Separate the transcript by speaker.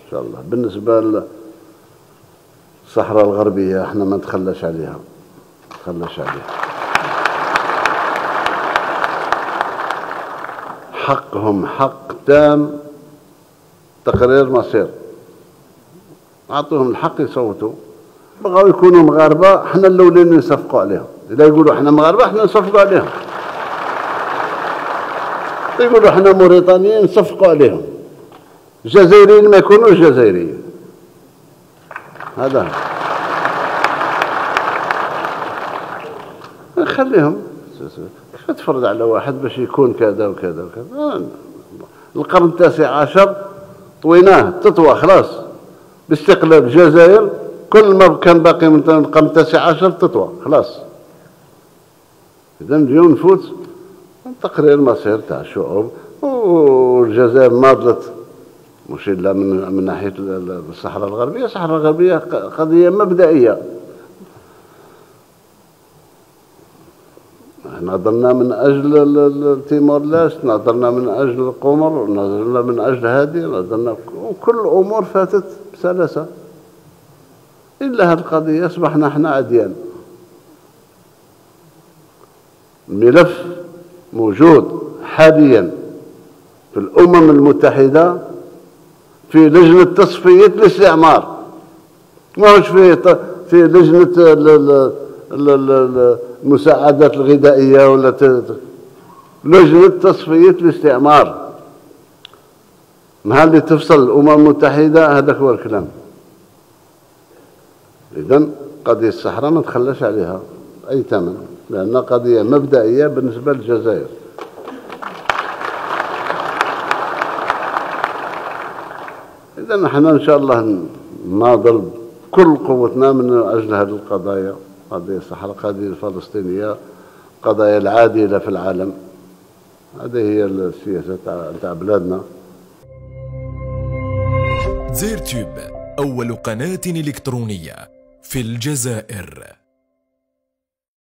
Speaker 1: إن شاء الله. بالنسبة للصحراء الغربية احنا ما نتخلاش عليها، حقهم حق تام تقرير مصير، أعطوهم الحق يصوتوا. بغاو يكونوا مغاربة، احنا الأولين نصفقوا عليهم. إذا يقولوا احنا مغاربة احنا نصفقوا عليهم، يقولوا احنا موريتانيين نصفقوا عليهم، جزائريين ما يكونوش جزائريين. هذا خليهم. كيف تفرض على واحد باش يكون كذا وكذا وكذا؟ القرن التاسع عشر طويناه تطوى خلاص باستقلال الجزائر. كل ما كان باقي من القرن التاسع عشر تطوى خلاص. إذا اليوم نفوت تقرير مصير تاع الشعوب، والجزائر ناضلت مش إلا من ناحية الصحراء الغربية. الصحراء الغربية قضية مبدئية. ناضلنا من أجل تيمور لاست، ناضلنا من أجل القمر، ناضلنا من أجل هذه، ناضلنا كل الأمور فاتت بسلاسة. إلا هذه القضية أصبحنا احنا عديان. الملف موجود حاليا في الأمم المتحدة في لجنة تصفية الاستعمار، ماهوش في لجنة المساعدات الغذائية ولا لجنة تصفية الاستعمار. نهار اللي تفصل الأمم المتحدة هذاك هو الكلام. إذن قضية الصحراء ما نتخلاش عليها أي ثمن، لأنها قضية مبدئية بالنسبة للجزائر. إذن نحن إن شاء الله ناضل بكل قوتنا من أجل هذه القضايا، قضية الصحراء، قضية الفلسطينية، قضايا العادلة في العالم. هذه هي السياسة تاع بلادنا.
Speaker 2: زيرتيوب أول قناة إلكترونية في الجزائر.